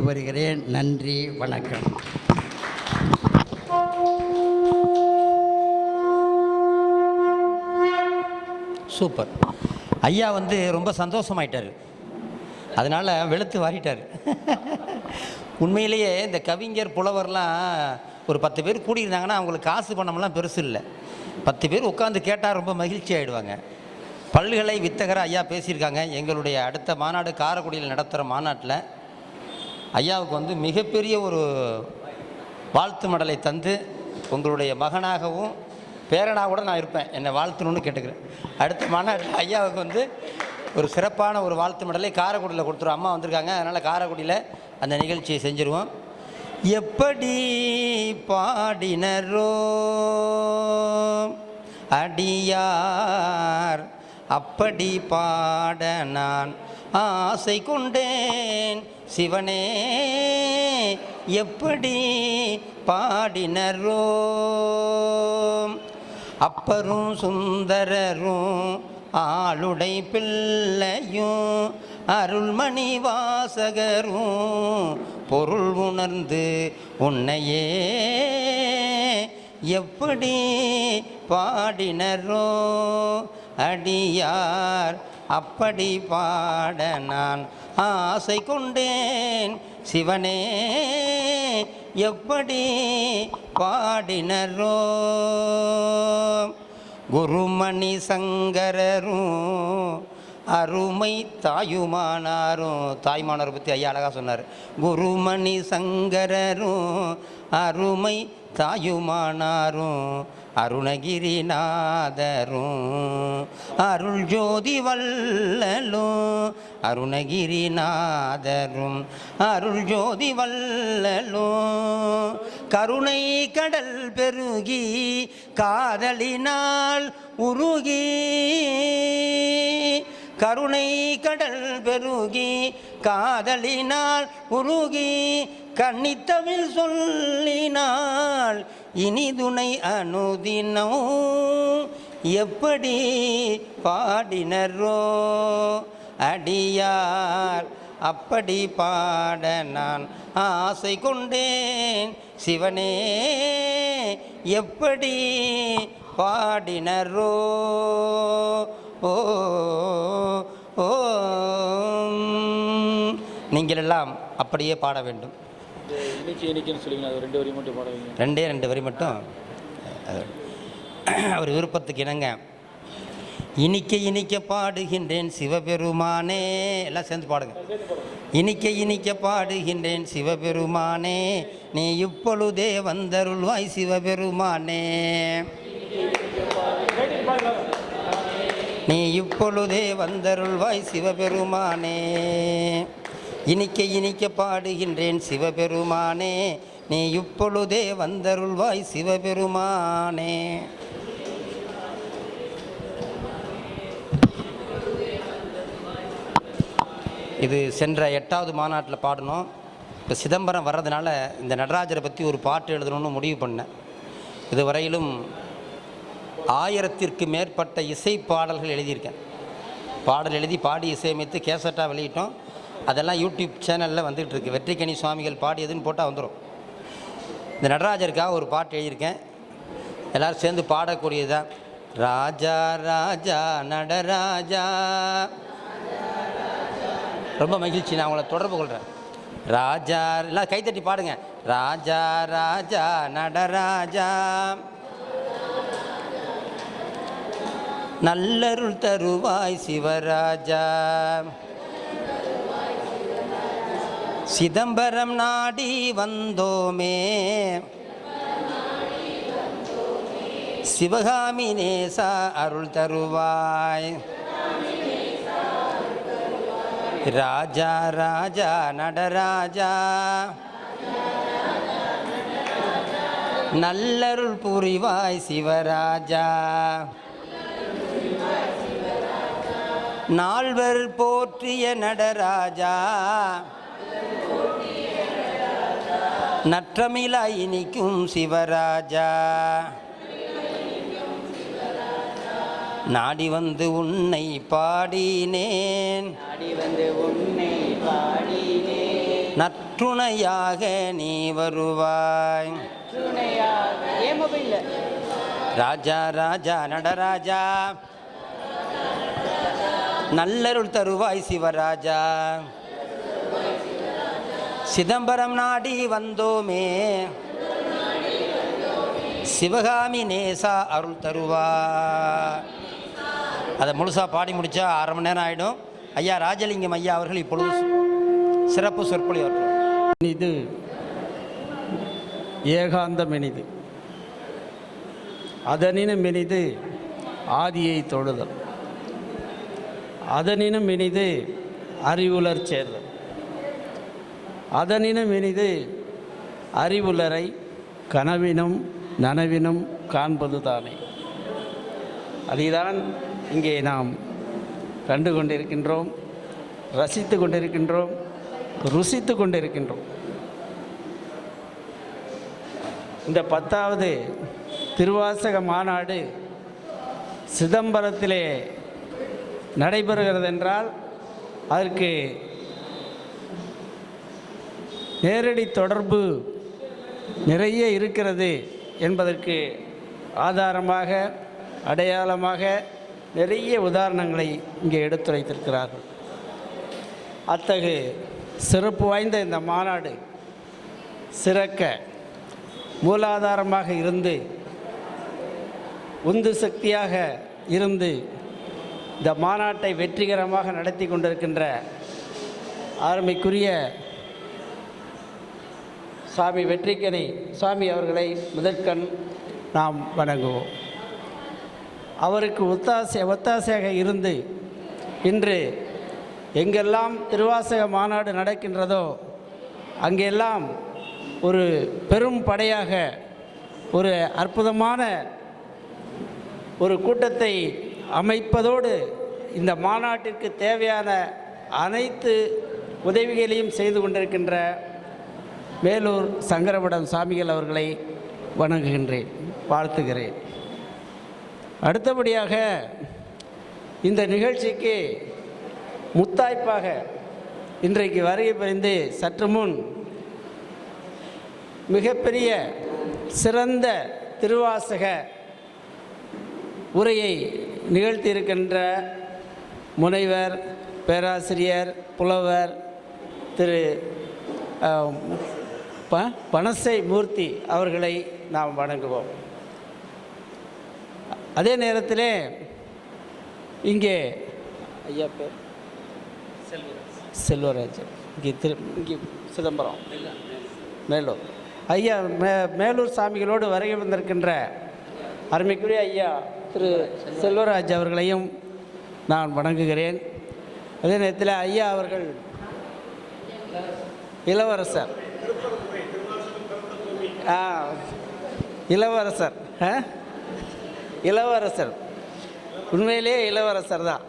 விடைபெறுகிறேன். நன்றி, வணக்கம். சூப்பர். ஐயா ரொம்ப சந்தோஷமாயிட்டார், அதனால் வெளுத்து வாரிட்டார். உண்மையிலேயே இந்த கவிஞர் புலவர்லாம் ஒரு 10 பேர் கூடியிருந்தாங்கன்னா அவங்களுக்கு காசு பணம்லாம் பெருசு இல்லை. 10 பேர் உட்காந்து கேட்டால் ரொம்ப மகிழ்ச்சி ஆகிடுவாங்க. பல்கலை வித்தகர ஐயா பேசியிருக்காங்க. எங்களுடைய அடுத்த மாநாடு காரைக்குடியில் நடத்துகிற மாநாட்டில் ஐயாவுக்கு மிகப்பெரிய ஒரு வாழ்த்து மடலை தந்து உங்களுடைய மகனாகவும் பேரனாக கூட நான் இருப்பேன், என்னை வாழ்த்தணும்னு கேட்டுக்கிறேன். அடுத்த மாநாட்டில் ஐயாவுக்கு ஒரு சிறப்பான ஒரு வாழ்த்து மடலை காரைக்குடியில் கொடுத்துருவோம். அம்மா வந்திருக்காங்க, அதனால் காரைக்குடியில் அந்த நிகழ்ச்சியை செஞ்சுருவோம். எப்படி பாடினரோ அடியார் அப்படி பாட நான் ஆசை கொண்டேன் சிவனே, எப்படி பாடினரோ அப்பரும் சுந்தரரும் ஆளுடை பிள்ளையும் அருள்மணி வாசகரும் பொருள் உணர்ந்து உன்னையே எப்படி பாடினரோ அடியார் அப்படி பாட நான் ஆசை கொண்டேன் சிவனே, எப்படி பாடினரோ குருமணி சங்கரரும் அருமை தாயுமானாரும். தாய்மானவரை பற்றி ஐயா அழகாக சொன்னார். குருமணி சங்கரரும் அருமை தாயுமானாரும் அருணகிரிநாதரும் அருள் ஜோதி வல்லலும் அருணகிரிநாதரும் அருள் ஜோதி வல்லலும் கருணை கடல் பெருகி காதலினால் உருகி கருணை கடல் பெருகி காதலினால் உருகி கன்னித்தமிழ் சொல்லினால் இனிதுணை அனுதினம் எப்படி பாடினரோ அடியார் அப்படி பாட நான் ஆசை கொண்டேன் சிவனே, எப்படி பாடினரோ ஓ ஓ. நீங்கள் எல்லாம் அப்படியே பாட வேண்டும். ரெண்டு வரி மட்டும் அவர் விருப்பத்துக்கு இணங்க. இனிக்க இனிக்க பாடுகின்றேன் சிவபெருமானே, எல்லாம் சேர்ந்து பாடுங்க. இனிக்க இனிக்க பாடுகின்றேன் சிவபெருமானே, நீ இப்பொழுதே வந்தருள்வாய் சிவபெருமானே, நீ இப்பொழுதே வந்தருள்வாய் சிவபெருமானே. இனிக்க இனிக்க பாடுகின்றேன் சிவபெருமானே, நீ இப்பொழுதே வந்தருள்வாய் சிவபெருமானே. இது சென்ற 8வது மாநாட்டில் பாடணும். இப்போ சிதம்பரம் வர்றதுனால இந்த நடராஜரை பற்றி ஒரு பாட்டு எழுதணும்னு முடிவு பண்ணேன். இதுவரையிலும் 1000ற்கு மேற்பட்ட இசை பாடல்கள் எழுதியிருக்கேன். பாடல் எழுதி பாடி இசையமைத்து கேசட்டாக வெளியிட்டோம். அதெல்லாம் யூடியூப் சேனலில் வந்துகிட்டு இருக்கு. வெற்றிக்கனி சுவாமிகள் பாடியதுன்னு போட்டால் வந்துடும். இந்த நடராஜருக்காக ஒரு பாட்டு எழுதியிருக்கேன், எல்லோரும் சேர்ந்து பாடக்கூடியதுதான். ராஜா ராஜா நடராஜா, ரொம்ப மகிழ்ச்சி, நான் உங்களை தொடர்பு கொள்கிறேன். ராஜா எல்லாம் கைத்தட்டி பாடுங்க. ராஜா ராஜா நடராஜா, நல்லருள் தருவாய் சிவராஜா, சிதம்பரம் நாடி வந்தோமே சிவகாமி நேசா அருள் தருவாய், ராஜா ராஜா நடராஜா, நல்லருள் புரிவாய் சிவராஜா, நால்வர் போற்றிய நடராஜா, நற்றமிழாய் இனிக்கும் சிவராஜா, நாடி வந்து உன்னை பாடினேன், நாடி வந்து உன்னை பாடினேன், நற்றுணையாக நீ வருவாய். ராஜா ராஜா நடராஜா நல்லருள் தருவாய் சிவராஜா. சிதம்பரம் நாடி வந்தோமே சிவகாமி நேசா அருள் தருவா. அதை முழுசாக பாடி முடித்தா 1/2 மணி நேரம் ஆகிடும். ஐயா ராஜலிங்கம் ஐயா அவர்கள் இப்பொழுது சிறப்பு சொற்பொழிவாற்றுவார். இது ஏகாந்தமெனிது அதனினும் இனிது ஆதியை தொழுதல், அதனினும் இனிது அறிவுலர் சேர்தல், அதனினும் இனிது அறிவுலரை கனவினும் நனவினும் காண்பது தானே. அதைதான் இங்கே நாம் கண்டு கொண்டிருக்கின்றோம், ரசித்து கொண்டிருக்கின்றோம், ருசித்து கொண்டிருக்கின்றோம். இந்த 10வது திருவாசக மாநாடு சிதம்பரத்திலே நடைபெறுகிறது என்றால் அதற்கு நேரடி தொடர்பு நிறைய இருக்கிறது என்பதற்கு ஆதாரமாக அடையாளமாக நிறைய உதாரணங்களை இங்கே எடுத்துரைத்திருக்கிறார்கள். அத்தகு சிறப்பு வாய்ந்த இந்த மாநாடு சிறக்க மூலாதாரமாக இருந்து உந்து சக்தியாக இருந்து இந்த மாநாட்டை வெற்றிகரமாக நடத்தி கொண்டிருக்கின்ற அருமைக்குரிய சுவாமி வெற்றிக்கணி சுவாமி அவர்களை முதற்கண் நாம் வணங்குவோம். அவருக்கு ஒத்தாசையாக இருந்து இன்று எங்கெல்லாம் திருவாசக மாநாடு நடக்கின்றதோ அங்கெல்லாம் ஒரு பெரும் படையாக ஒரு அற்புதமான ஒரு கூட்டத்தை அமைப்பதோடு இந்த மாநாட்டிற்கு தேவையான அனைத்து உதவிகளையும் செய்து கொண்டிருக்கின்ற மேலூர் சங்கரமடம் சாமிகள் அவர்களை வணங்குகின்றேன், வாழ்த்துகிறேன். அடுத்தபடியாக இந்த நிகழ்ச்சிக்கு முத்தாய்ப்பாக இன்றைக்கு வருகை புரிந்து சற்று முன் மிகப்பெரிய சிறந்த திருவாசக உரையை நிகழ்த்தியிருக்கின்ற முனைவர் பேராசிரியர் புலவர் திரு பனசை மூர்த்தி அவர்களை நாம் வணங்குவோம். அதே நேரத்தில் இங்கே ஐயா பேர் செல்வராஜன், இங்கே சிதம்பரம் மேலூர் ஐயா மேலூர் சாமிகளோடு வருகை வந்திருக்கின்ற அருமைக்குரிய ஐயா திரு செல்வராஜ் அவர்களையும் நான் வணங்குகிறேன். அதே நேரத்தில் ஐயா அவர்கள் இளவரசர் இளவரசர் உண்மையிலேயே இளவரசர் தான்.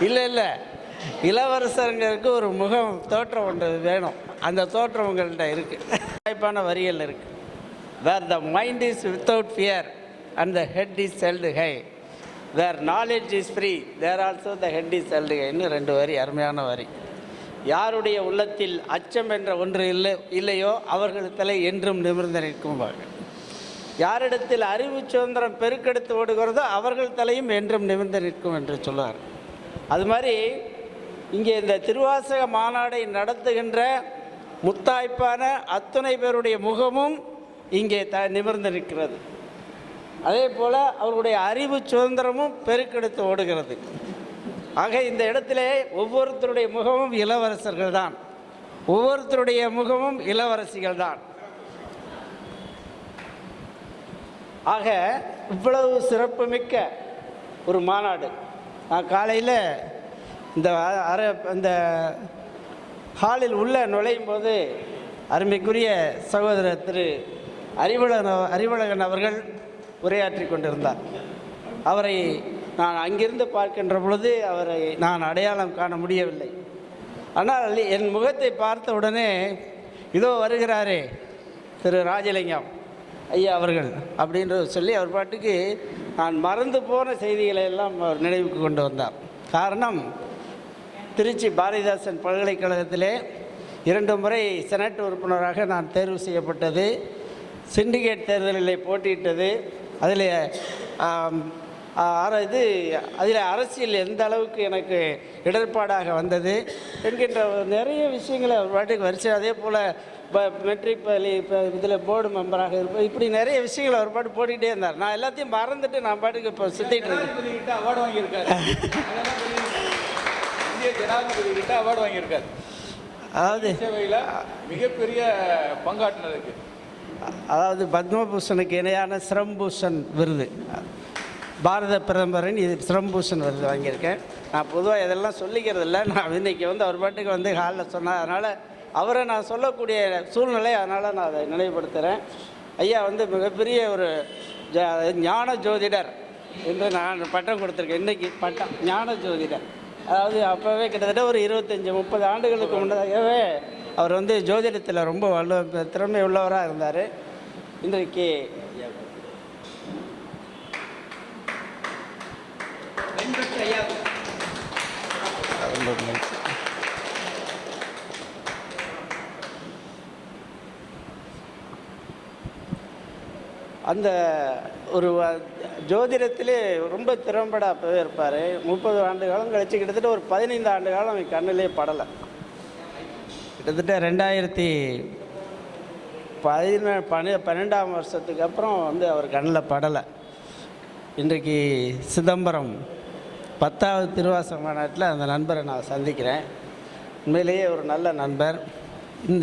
இல்லை இளவரசருங்கிறதுக்கு ஒரு முகம் தோற்றம் ஒன்று வேணும். அந்த தோற்றம் உங்கள்கிட்ட இருக்குது. வாய்ப்பான வரிகள் இருக்குது. Where the mind is without fear and the head is held high, where knowledge is free, there also the head is held high. இன்னும் 2 வரி அருமையான வரி. யாருடைய உள்ளத்தில் அச்சம் என்ற ஒன்று இல்லையோ அவர்கள் தலை என்றும் நிமிர்ந்து நிற்கும்பார்கள். யாரிடத்தில் அறிவு சுதந்திரம் பெருக்கெடுத்து ஓடுகிறதோ அவர்கள் தலையும் என்றும் நிமிர்ந்து நிற்கும் என்று சொல்லுவார். அது மாதிரி இங்கே இந்த திருவாசக மாநாடை நடத்துகின்ற முத்தாய்ப்பான அத்துணை பேருடைய முகமும் இங்கே நிமிர்ந்து நிற்கிறது. அதே போல் அவர்களுடைய அறிவு சுதந்திரமும் பெருக்கெடுத்து ஓடுகிறது. ஆக இந்த இடத்திலே ஒவ்வொருத்தருடைய முகமும் இளவரசர்கள் தான், ஒவ்வொருத்தருடைய முகமும் இளவரசிகள் தான். ஆக இவ்வளவு சிறப்புமிக்க ஒரு மாநாடு. நான் காலையில் இந்த ஹாலில் உள்ள நுழையும் போது அருமைக்குரிய சகோதரர் திரு அறிவழகன் அவர்கள் உரையாற்றி கொண்டிருந்தார். அவரை நான் அங்கிருந்து பார்க்கின்ற பொழுது அவரை நான் அடையாளம் காண முடியவில்லை. ஆனால் என் முகத்தை பார்த்த உடனே இதோ வருகிறாரே திரு ராஜலிங்கம் ஐயா அவர்கள் அப்படின்ற சொல்லி அவர் பாட்டுக்கு நான் மறந்து போன செய்திகளை எல்லாம் அவர் நினைவுக்கு கொண்டு வந்தார். காரணம் திருச்சி பாரதிதாசன் பல்கலைக்கழகத்திலே 2 முறை செனட் உறுப்பினராக நான் தேர்வு செய்யப்பட்டது. சிண்டிகேட் தேர்தலில் போட்டியிட்டது. அதில் அதில் அரசியல் எந்த அளவுக்கு எனக்கு இடர்பாடாக வந்தது என்கின்ற நிறைய விஷயங்களை ஒரு வாட்டுக்கு வரிசை. அதே போல் மெட்ரிக் இதில் போர்டு மெம்பராக இருப்பேன். இப்படி நிறைய விஷயங்களை ஒரு பாட்டு போட்டுக்கிட்டே இருந்தார். நான் எல்லாத்தையும் மறந்துட்டு நான் பாட்டுக்கு இப்போ சுற்றிட்டு இருக்கேன். அவார்டு வாங்கியிருக்காரு. இந்திய ஜனாதிபதி கிட்ட அவார்டு வாங்கியிருக்காரு. அதாவது சேவையில் மிகப்பெரிய பங்காற்றினதுக்கு. அதாவது பத்மபூஷனுக்கு இணையான சிரம்பூஷன் விருது, பாரத பிரதமரின் இது சிரம்பூஷன் விருது வாங்கியிருக்கேன். நான் பொதுவாக இதெல்லாம் சொல்லிக்கிறது இல்லை. நான் இன்றைக்கி அவர் பாட்டுக்கு ஹாலில் சொன்னேன். அதனால் அவரை நான் சொல்லக்கூடிய சூழ்நிலை, அதனால் நான் அதை நினைவுபடுத்துகிறேன். ஐயா மிகப்பெரிய ஒரு ஞான ஜோதிடர் என்று நான் பட்டம் கொடுத்துருக்கேன். இன்றைக்கி பட்டம் ஞான ஜோதிடர். அதாவது அப்போவே கிட்டத்தட்ட ஒரு 25-30 ஆண்டுகளுக்கு முன்னதாகவே அவர் ஜோதிடத்தில் ரொம்ப திறமை உள்ளவராக இருந்தார். இன்றைக்கு அந்த ஒரு ஜோதிடத்திலே ரொம்ப திறம்பட அப்போவே இருப்பார். 30 ஆண்டு காலம் கழித்து கிட்டத்தட்ட ஒரு 15 ஆண்டு காலம் அவன் கண்ணிலே படலை. கிட்டத்தட்ட 2012ஆம் வருஷத்துக்கு அப்புறம் அவர் கண்ணில் படலை. இன்றைக்கு சிதம்பரம் 10வது திருவாசக மாநாட்டில் அந்த நண்பரை நான் சந்திக்கிறேன். உண்மையிலேயே ஒரு நல்ல நண்பர்.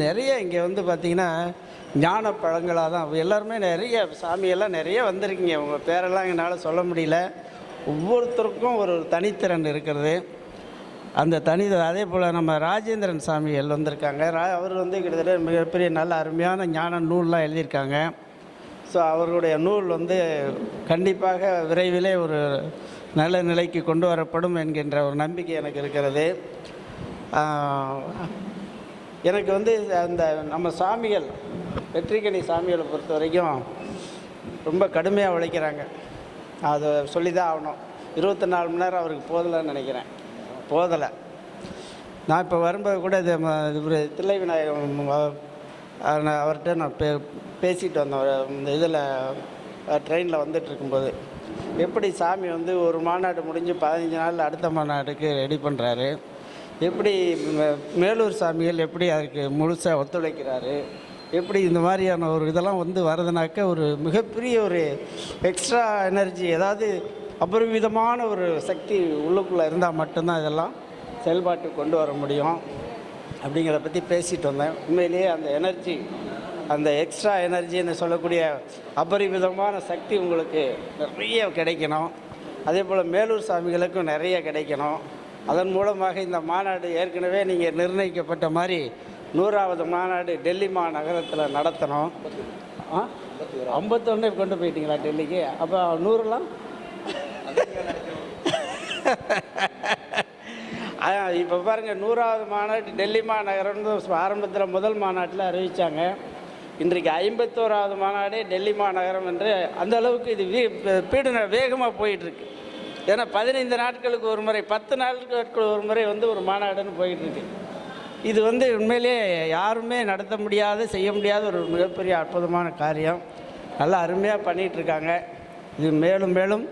நிறைய இங்கே பார்த்திங்கன்னா ஞான பழங்களாக தான் எல்லாருமே நிறைய சாமியெல்லாம் நிறைய வந்திருக்கீங்க. உங்கள் பேரெல்லாம் என்னால் சொல்ல முடியல. ஒவ்வொருத்தருக்கும் ஒரு தனித்திறன் இருக்கிறது. அந்த அதே போல் நம்ம ராஜேந்திரன் சாமிகள் வந்திருக்காங்க. அவர் கிட்டத்தட்ட மிகப்பெரிய நல்ல அருமையான ஞான நூல்லாம் எழுதியிருக்காங்க. ஸோ அவர்களுடைய நூல் கண்டிப்பாக விரைவிலே ஒரு நல்ல நிலைக்கு கொண்டு வரப்படும் என்கின்ற ஒரு நம்பிக்கை எனக்கு இருக்கிறது. எனக்கு அந்த நம்ம சாமிகள் வெற்றிக்கணி சாமிகளை பொறுத்த வரைக்கும் ரொம்ப கடுமையாக உழைக்கிறாங்க. அதை சொல்லி தான் ஆகணும். 24 மணி நேரம் அவருக்கு போதலைன்னு நினைக்கிறேன். போதலை. நான் இப்போ வரும்போது கூட இது தில்லை விநாயகம் அவர்கிட்ட நான் பேசிட்டு வந்தேன். இந்த இதில் ட்ரெயினில் வந்துட்டுருக்கும்போது எப்படி சாமி ஒரு மாநாடு முடிஞ்சு 15 நாளில் அடுத்த மாநாடுக்கு ரெடி பண்ணுறாரு, எப்படி மேலூர் சாமிகள் எப்படி அதுக்கு முழுசாக ஒத்துழைக்கிறாரு, எப்படி இந்த மாதிரியான ஒரு இதெல்லாம் வருதுனாக்க ஒரு மிகப்பெரிய ஒரு எக்ஸ்ட்ரா எனர்ஜி, ஏதாவது அபரிவிதமான ஒரு சக்தி உள்ளுக்குள்ளே இருந்தால் மட்டும்தான் இதெல்லாம் செயல்பாட்டு கொண்டு வர முடியும் அப்படிங்கிறத பற்றி பேசிகிட்டு வந்தேன். உண்மையிலேயே அந்த எனர்ஜி, அந்த எக்ஸ்ட்ரா எனர்ஜின்னு சொல்லக்கூடிய அபரிவிதமான சக்தி உங்களுக்கு நிறைய கிடைக்கணும். அதே போல் மேலூர் சாமிகளுக்கும் நிறைய கிடைக்கணும். அதன் மூலமாக இந்த மாநாடு ஏற்கனவே நீங்கள் நிர்ணயிக்கப்பட்ட மாதிரி 100வது மாநாடு டெல்லி மாநகரத்தில் நடத்தணும். 51 கொண்டு போயிட்டீங்களா டெல்லிக்கு? அப்போ 100லாம் இப்போ பாருங்கள், 100வது மாநாடு டெல்லி மாநகரம்னு ஆரம்பத்தில் முதல் மாநாட்டில் அறிவித்தாங்க. இன்றைக்கு 51வது மாநாடே டெல்லி மாநகரம் என்று அந்த அளவுக்கு இது பீடு வேகமாக போயிட்டுருக்கு. ஏன்னா 15 நாட்களுக்கு ஒரு முறை, 10 நாட்களுக்கு ஒரு முறை ஒரு மாநாடுன்னு போயிட்டுருக்கு. இது உண்மையிலேயே யாருமே நடத்த முடியாத, செய்ய முடியாத ஒரு மிகப்பெரிய அற்புதமான காரியம். நல்லா அருமையாக பண்ணிகிட்ருக்காங்க. இது மேலும் மேலும்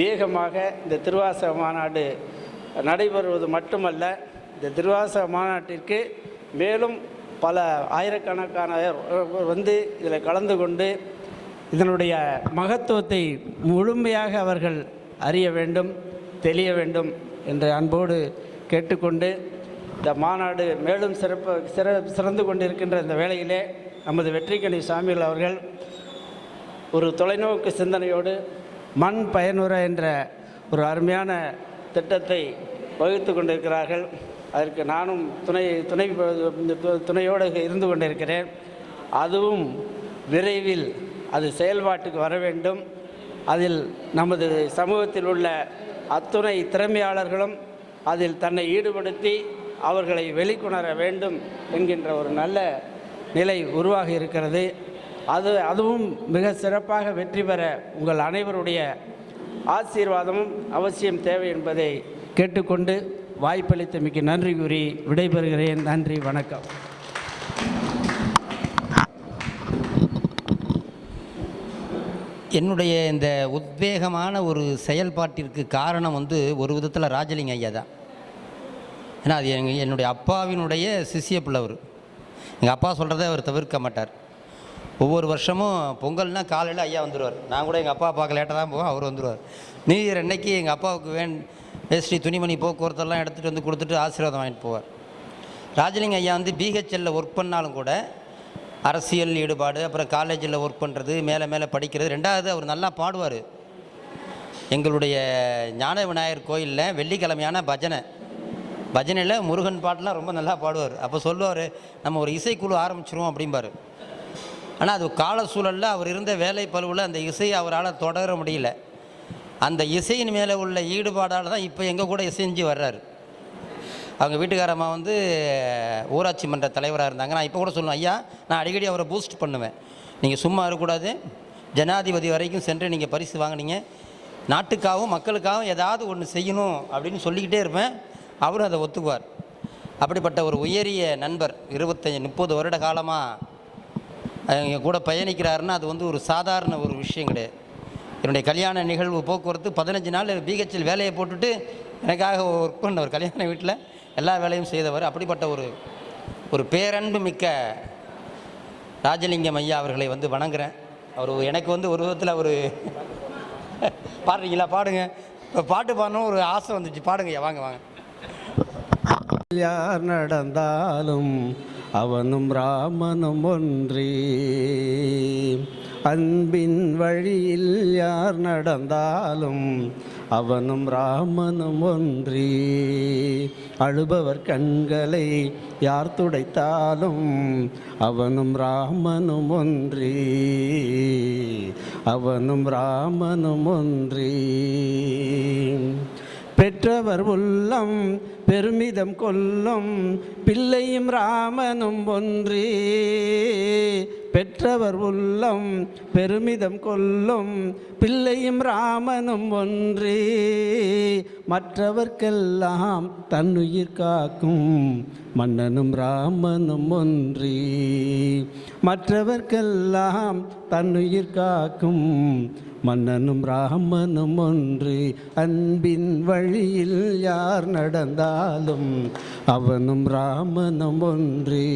வேகமாக இந்த திருவாசக மாநாடு நடைபெறுவது மட்டுமல்ல, இந்த திருவாசக மாநாட்டிற்கு மேலும் பல ஆயிரக்கணக்கான இதில் கலந்து கொண்டு இதனுடைய மகத்துவத்தை முழுமையாக அவர்கள் அறிய வேண்டும், தெளிய வேண்டும் என்று அன்போடு கேட்டுக்கொண்டு, இந்த மாநாடு மேலும் சிறந்து கொண்டிருக்கின்ற இந்த வேளையிலே நமது வெற்றிக்கணி சாமிகள் அவர்கள் ஒரு தொலைநோக்கு சிந்தனையோடு மண் பயனுற என்ற ஒரு அருமையான திட்டத்தை வகுத்து கொண்டிருக்கிறார்கள். அதற்கு நானும் துணையோடு இருந்து கொண்டிருக்கிறேன். அதுவும் விரைவில் அது செயல்பாட்டுக்கு வர வேண்டும். அதில் நமது சமூகத்தில் உள்ள அத்துணை திறமையாளர்களும் அதில் தன்னை ஈடுபடுத்தி அவர்களை வெளிக்கொணர வேண்டும் என்கின்ற ஒரு நல்ல நிலை உருவாகி இருக்கிறது. அதுவும் மிக சிறப்பாக வெற்றி பெற உங்கள் அனைவருடைய ஆசீர்வாதமும் அவசியம் தேவை என்பதை கேட்டுக்கொண்டு வாய்ப்பளித்தமைக்கு நன்றி கூறி விடைபெறுகிறேன். நன்றி, வணக்கம். என்னுடைய இந்த உத்வேகமான ஒரு செயல்பாட்டிற்கு காரணம் ஒரு விதத்தில் ராஜலிங்க ஐயா தான். ஏன்னா அது என்னுடைய அப்பாவினுடைய சிஷ்ய பிள்ளவர். எங்கள் அப்பா சொல்கிறத அவர் தவிர்க்க மாட்டார். ஒவ்வொரு வருஷமும் பொங்கல்னால் காலையில் ஐயா வந்துடுவார். நான் கூட எங்கள் அப்பா பார்க்க லேட்டாக தான் போவேன், அவர் வந்துடுவார். நியூ இயர் அன்னைக்கு எங்கள் அப்பாவுக்கு வேஷ்டி துணிமணி போக்குவரத்தெல்லாம் எடுத்துகிட்டு வந்து கொடுத்துட்டு ஆசீர்வாதம் வாங்கிட்டு போவார். ராஜலிங்க ஐயா பிஹெச்எல்லில் ஒர்க் பண்ணாலும் கூட அரசியல் ஈடுபாடு, அப்புறம் காலேஜில் ஒர்க் பண்ணுறது, மேலே மேலே படிக்கிறது. ரெண்டாவது அவர் நல்லா பாடுவார். எங்களுடைய ஞான விநாயகர் கோயிலில் வெள்ளிக்கிழமையான பஜனையில் முருகன் பாட்டெலாம் ரொம்ப நல்லா பாடுவார். அப்போ சொல்லுவார், நம்ம ஒரு இசைக்குழு ஆரம்பிச்சிருவோம் அப்படிம்பார். ஆனால் அது கால சூழலில் அவர் இருந்த வேலை பளுவில் அந்த இசையை அவரால் தொடர முடியல. அந்த இசையின் மேலே உள்ள ஈடுபாடால் தான் இப்போ எங்கள் கூட இசைஞ்சு வர்றாரு. அவங்க வீட்டுக்காரம்மா ஊராட்சி மன்ற தலைவராக இருந்தாங்க. நான் இப்போ கூட சொல்லுவேன், ஐயா நான் அடிக்கடி அவரை பூஸ்ட் பண்ணுவேன். நீங்கள் சும்மா இருக்கக்கூடாது, ஜனாதிபதி வரைக்கும் சென்று நீங்கள் பரிசு வாங்கினீங்க, நாட்டுக்காகவும் மக்களுக்காகவும் ஏதாவது ஒன்று செய்யணும் அப்படின்னு சொல்லிக்கிட்டே இருப்பேன். அவரும் அதை ஒத்துக்குவார். அப்படிப்பட்ட ஒரு உயரிய நண்பர் 25-30 வருட காலமாக எங்கள் கூட பயணிக்கிறாருன்னா அது ஒரு சாதாரண ஒரு விஷயம் கிடையாது. என்னுடைய கல்யாண நிகழ்வு போக்குவரத்து 15 நாள் பிஹெச்எல் வேலையை போட்டுட்டு எனக்காக ஒர்க் பண்ண ஒரு கல்யாண வீட்டில் எல்லா வேலையும் செய்தவர். அப்படிப்பட்ட ஒரு பேரன்பு மிக்க ராஜலிங்கம் ஐயா அவர்களை வணங்குறேன். அவர் எனக்கு ஒரு விதத்தில் பாடுறீங்களா? பாடுங்க. பாட்டு பாடணும் ஒரு ஆசை வந்துச்சு. பாடுங்க ஐயா, வாங்க வாங்க. யார் நடந்தாலும் அவனும் ராமனும் ஒன்றே, அன்பின் வழியில் யார் நடந்தாலும் அவனும் ராமனும் ஒன்றே, அழுபவர் கண்களை யார் துடைத்தாலும் அவனும் ராமனும் ஒன்றே, அவனும் ராமனும் ஒன்றே, பெற்றவர் உள்ளம் பெருமிதம் கொல்லும் பிள்ளையும் ராமனும் ஒன்றே, பெற்றவர் உள்ளம் பெருமிதம் கொல்லும் பிள்ளையும் ராமனும் ஒன்றே, மற்றவர்க்கெல்லாம் தன்னுயிர் காக்கும் மன்னனும் ராமனும் ஒன்றே, மற்றவர்க்கெல்லாம் தன்னுயிர் காக்கும் மன்னனும் ராமனும் ஒன்று, அன்பின் வழியில் யார் நடந்தாலும் அவனும் ராமனும் ஒன்றே,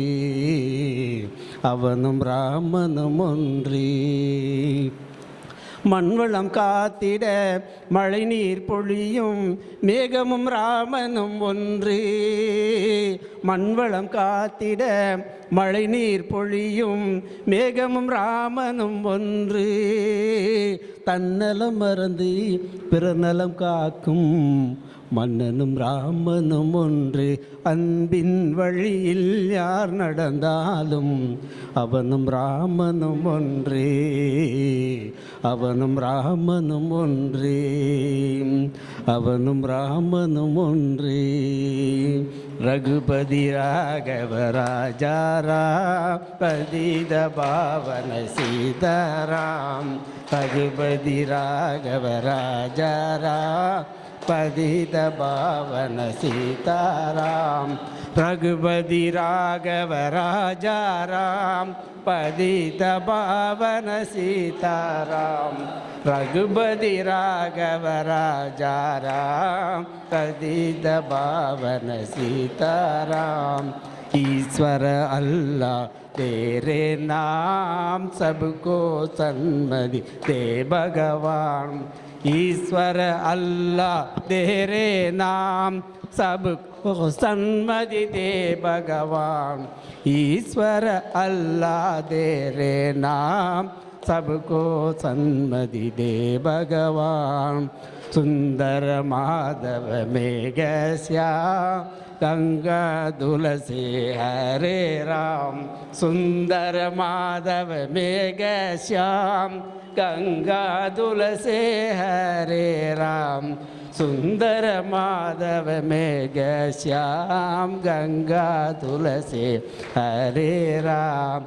அவனும் ராமனும் ஒன்றே, மண்வளம் காத்திட மழை நீர் பொழியும் மேகமும் ராமனும் ஒன்றே, மண்வளம் காத்திட மழை நீர் பொழியும் மேகமும் ராமனும் ஒன்று, தன்னலம் மறந்து பிறநலம் காக்கும் மன்னனும் ராமனும் ஒன்று, அன்பின் வழியில் யார் நடந்தாலும் அவனும் ராமனும் ஒன்றே, அவனும் ராமனும் ஒன்றே, அவனும் ராமனும் ஒன்றே, ரகுபதி ராகவ ராஜாராம் பதித பாவன சீதாராம், ரகுபதி ராகவ ராஜாராம் பதித பாவன சீதாராம், ரகுபதி ராகவ ராஜாராம் பதித பாவன சீதாராம், ரகுபதி ராகவ ராஜாராம் பதித பாவன சீதாராம், ईश्वर अल्लाह तेरे नाम सबको सन्मति दे भगवान, ईश्वर अल्लाह तेरे नाम सबको सन्मति दे भगवान, ईश्वर अल्लाह तेरे नाम सबको सन्मति दे भगवान, सुंदर माधव मेघ श्याम गंगा तुलसी हरे राम, सुंदर माधव मेघ श्याम गंगा तुलसी हरे राम, सुंदर माधव मेघ श्याम गंगा तुलसी हरे राम।